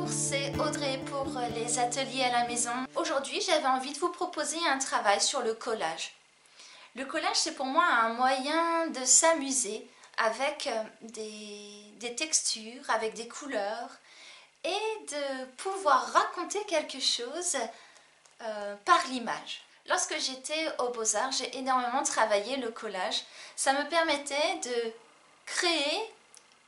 Bonjour, c'est Audrey pour les ateliers à la maison. Aujourd'hui, j'avais envie de vous proposer un travail sur le collage. Le collage, c'est pour moi un moyen de s'amuser avec des textures, avec des couleurs et de pouvoir raconter quelque chose par l'image. Lorsque j'étais aux Beaux-Arts, j'ai énormément travaillé le collage. Ça me permettait de créer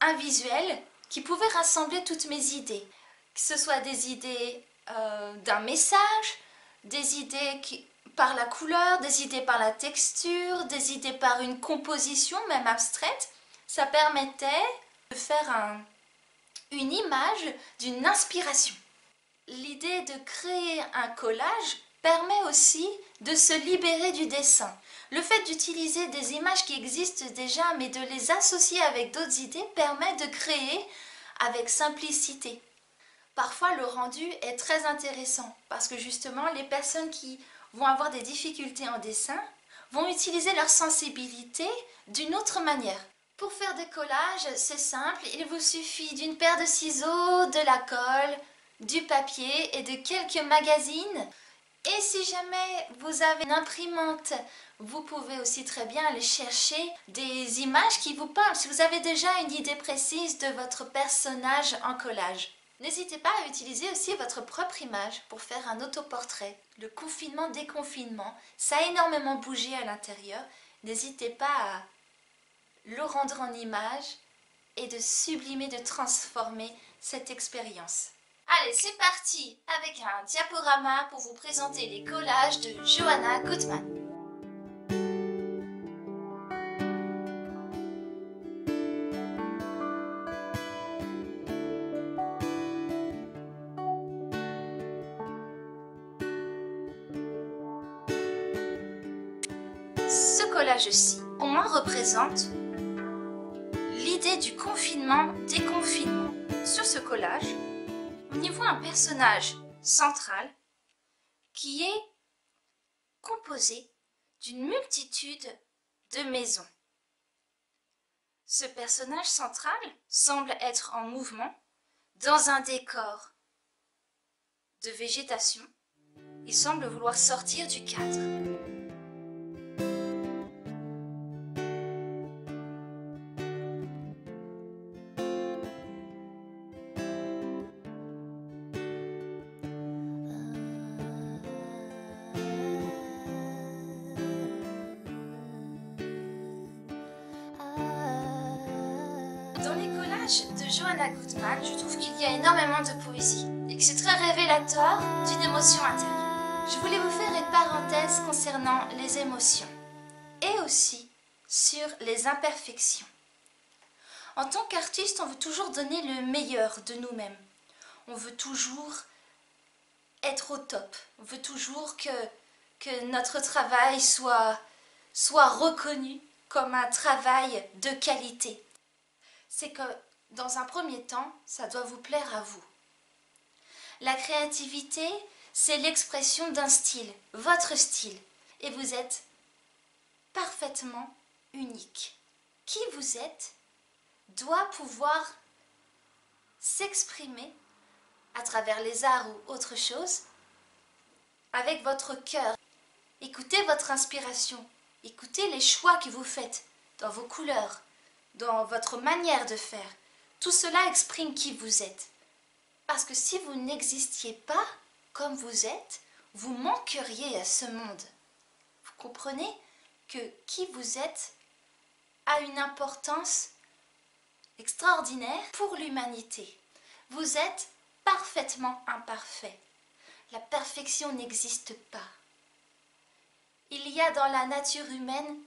un visuel qui pouvait rassembler toutes mes idées. Que ce soit des idées d'un message, des idées par la couleur, des idées par la texture, des idées par une composition même abstraite. Ça permettait de faire une image d'une inspiration. L'idée de créer un collage permet aussi de se libérer du dessin. Le fait d'utiliser des images qui existent déjà mais de les associer avec d'autres idées permet de créer avec simplicité. Parfois le rendu est très intéressant parce que justement les personnes qui vont avoir des difficultés en dessin vont utiliser leur sensibilité d'une autre manière. Pour faire des collages, c'est simple, il vous suffit d'une paire de ciseaux, de la colle, du papier et de quelques magazines. Et si jamais vous avez une imprimante, vous pouvez aussi très bien aller chercher des images qui vous parlent. Si vous avez déjà une idée précise de votre personnage en collage. N'hésitez pas à utiliser aussi votre propre image pour faire un autoportrait. Le confinement-déconfinement, ça a énormément bougé à l'intérieur. N'hésitez pas à le rendre en image et de sublimer, de transformer cette expérience. Allez, c'est parti avec un diaporama pour vous présenter les collages de Johanna Gutmann. Ce collage-ci, pour moi, représente l'idée du confinement-déconfinement. Sur ce collage, on y voit un personnage central qui est composé d'une multitude de maisons. Ce personnage central semble être en mouvement dans un décor de végétation. Il semble vouloir sortir du cadre. Dans les collages de Johanna Gutmann, je trouve qu'il y a énormément de poésie et que c'est très révélateur d'une émotion intérieure. Je voulais vous faire une parenthèse concernant les émotions et aussi sur les imperfections. En tant qu'artiste, on veut toujours donner le meilleur de nous-mêmes. On veut toujours être au top. On veut toujours que notre travail soit reconnu comme un travail de qualité. C'est que dans un premier temps, ça doit vous plaire à vous. La créativité, c'est l'expression d'un style, votre style. Et vous êtes parfaitement unique. Qui vous êtes doit pouvoir s'exprimer à travers les arts ou autre chose avec votre cœur. Écoutez votre inspiration, écoutez les choix que vous faites dans vos couleurs, dans votre manière de faire. Tout cela exprime qui vous êtes. Parce que si vous n'existiez pas comme vous êtes, vous manqueriez à ce monde. Vous comprenez que qui vous êtes a une importance extraordinaire pour l'humanité. Vous êtes parfaitement imparfait. La perfection n'existe pas. Il y a dans la nature humaine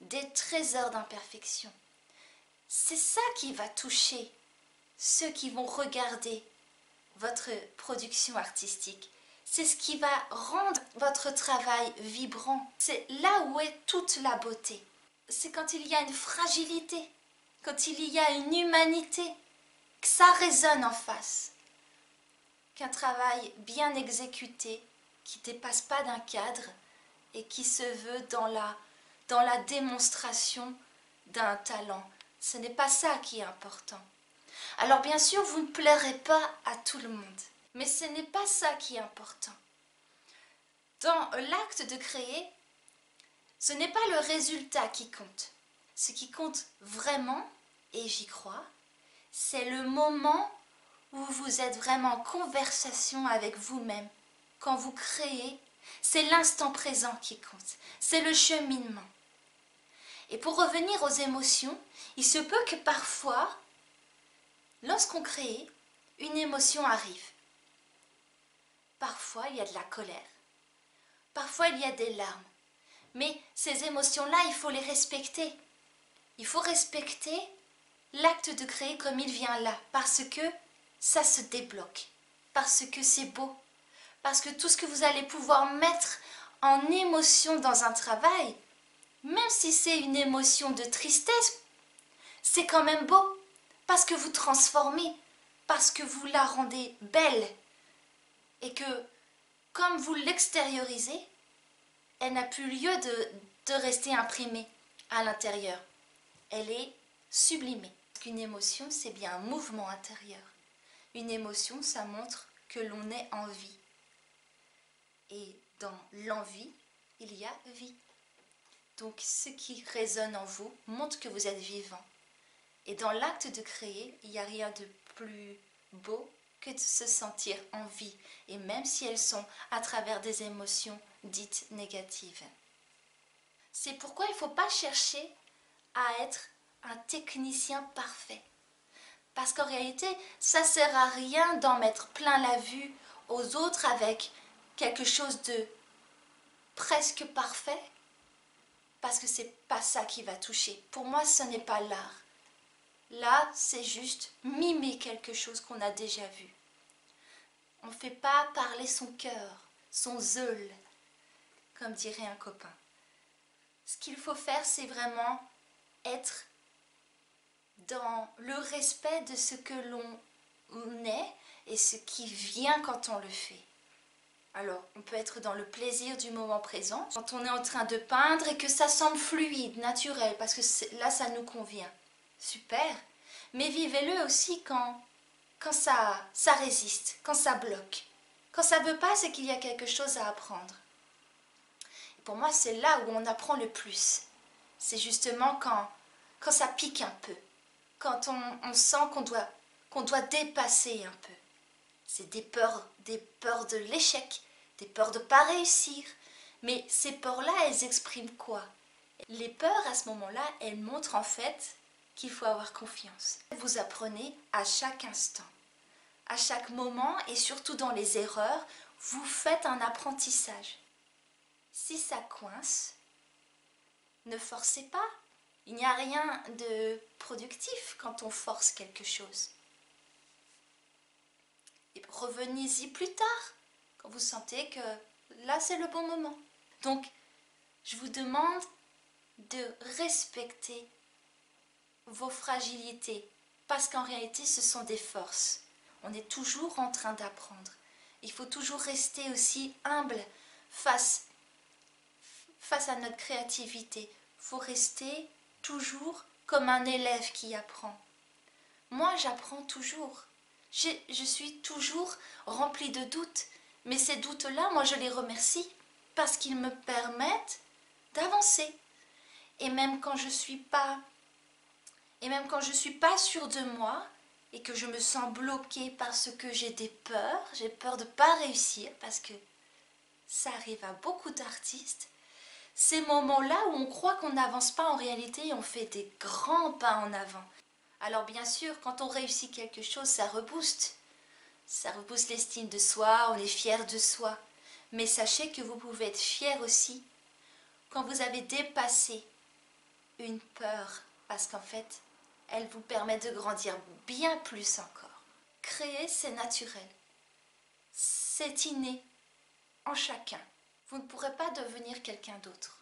des trésors d'imperfection. C'est ça qui va toucher ceux qui vont regarder votre production artistique. C'est ce qui va rendre votre travail vibrant. C'est là où est toute la beauté. C'est quand il y a une fragilité, quand il y a une humanité, que ça résonne en face. Qu'un travail bien exécuté, qui ne dépasse pas d'un cadre et qui se veut dans la démonstration d'un talent. Ce n'est pas ça qui est important. Alors bien sûr, vous ne plairez pas à tout le monde, mais ce n'est pas ça qui est important. Dans l'acte de créer, ce n'est pas le résultat qui compte. Ce qui compte vraiment, et j'y crois, c'est le moment où vous êtes vraiment en conversation avec vous-même. Quand vous créez, c'est l'instant présent qui compte, c'est le cheminement. Et pour revenir aux émotions, il se peut que parfois, lorsqu'on crée, une émotion arrive. Parfois, il y a de la colère. Parfois, il y a des larmes. Mais ces émotions-là, il faut les respecter. Il faut respecter l'acte de créer comme il vient là, parce que ça se débloque, parce que c'est beau, parce que tout ce que vous allez pouvoir mettre en émotion dans un travail, même si c'est une émotion de tristesse, c'est quand même beau, parce que vous transformez, parce que vous la rendez belle, et que comme vous l'extériorisez, elle n'a plus lieu de rester imprimée à l'intérieur. Elle est sublimée. Une émotion, c'est bien un mouvement intérieur. Une émotion, ça montre que l'on est en vie. Et dans l'envie, il y a vie. Donc ce qui résonne en vous montre que vous êtes vivant. Et dans l'acte de créer, il n'y a rien de plus beau que de se sentir en vie. Et même si elles sont à travers des émotions dites négatives. C'est pourquoi il ne faut pas chercher à être un technicien parfait. Parce qu'en réalité, ça ne sert à rien d'en mettre plein la vue aux autres avec quelque chose de presque parfait. Parce que ce n'est pas ça qui va toucher. Pour moi, ce n'est pas l'art. Là, c'est juste mimer quelque chose qu'on a déjà vu. On ne fait pas parler son cœur, son zeul, comme dirait un copain. Ce qu'il faut faire, c'est vraiment être dans le respect de ce que l'on est et ce qui vient quand on le fait. Alors, on peut être dans le plaisir du moment présent, quand on est en train de peindre et que ça semble fluide, naturel, parce que là, ça nous convient. Super. Mais vivez-le aussi quand ça résiste, quand ça bloque. Quand ça ne veut pas, c'est qu'il y a quelque chose à apprendre. Et pour moi, c'est là où on apprend le plus. C'est justement quand ça pique un peu. Quand on sent qu'on doit dépasser un peu. C'est des peurs de l'échec, des peurs de ne pas réussir. Mais ces peurs-là, elles expriment quoi? Les peurs, à ce moment-là, elles montrent en fait qu'il faut avoir confiance. Vous apprenez à chaque instant, à chaque moment et surtout dans les erreurs, vous faites un apprentissage. Si ça coince, ne forcez pas. Il n'y a rien de productif quand on force quelque chose. Et revenez-y plus tard, quand vous sentez que là c'est le bon moment. Donc, je vous demande de respecter vos fragilités, parce qu'en réalité ce sont des forces. On est toujours en train d'apprendre. Il faut toujours rester aussi humble face à notre créativité. Il faut rester toujours comme un élève qui apprend. Moi, j'apprends toujours. Je suis toujours remplie de doutes. Mais ces doutes-là, moi, je les remercie parce qu'ils me permettent d'avancer. Et même quand je suis pas sûre de moi et que je me sens bloquée parce que j'ai peur de ne pas réussir, parce que ça arrive à beaucoup d'artistes, ces moments-là où on croit qu'on n'avance pas, en réalité, on fait des grands pas en avant. Alors bien sûr, quand on réussit quelque chose, ça rebooste. Ça rebooste l'estime de soi, on est fier de soi. Mais sachez que vous pouvez être fier aussi quand vous avez dépassé une peur, parce qu'en fait, elle vous permet de grandir bien plus encore. Créer, c'est naturel. C'est inné en chacun. Vous ne pourrez pas devenir quelqu'un d'autre.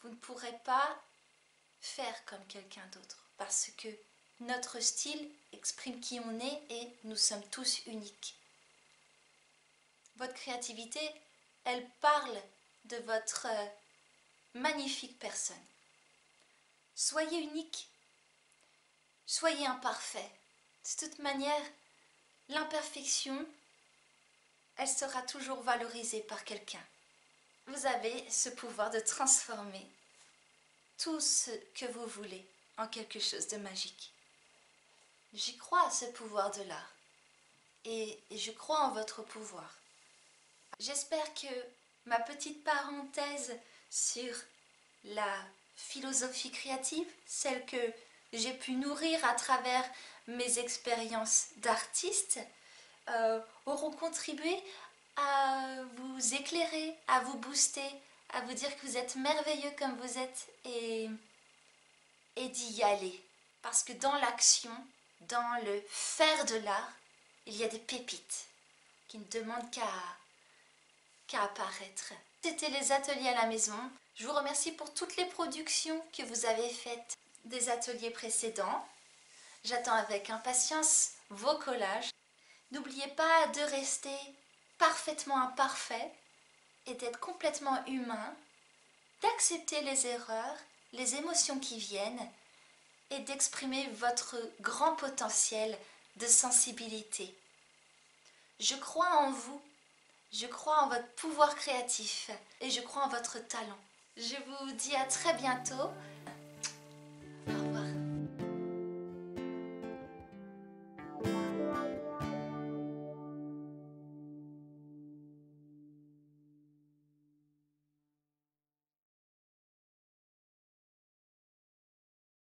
Vous ne pourrez pas faire comme quelqu'un d'autre parce que notre style exprime qui on est et nous sommes tous uniques. Votre créativité, elle parle de votre magnifique personne. Soyez unique. Soyez imparfait. De toute manière, l'imperfection, elle sera toujours valorisée par quelqu'un. Vous avez ce pouvoir de transformer tout ce que vous voulez en quelque chose de magique. J'y crois à ce pouvoir de l'art et je crois en votre pouvoir. J'espère que ma petite parenthèse sur la philosophie créative, celle que j'ai pu nourrir à travers mes expériences d'artiste, auront contribué à vous éclairer, à vous booster, à vous dire que vous êtes merveilleux comme vous êtes et d'y aller. Parce que dans l'action, dans le faire de l'art, il y a des pépites qui ne demandent qu'à apparaître. C'était les ateliers à la maison. Je vous remercie pour toutes les productions que vous avez faites des ateliers précédents. J'attends avec impatience vos collages. N'oubliez pas de rester parfaitement imparfait et d'être complètement humain, d'accepter les erreurs, les émotions qui viennent et d'exprimer votre grand potentiel de sensibilité. Je crois en vous, je crois en votre pouvoir créatif et je crois en votre talent. Je vous dis à très bientôt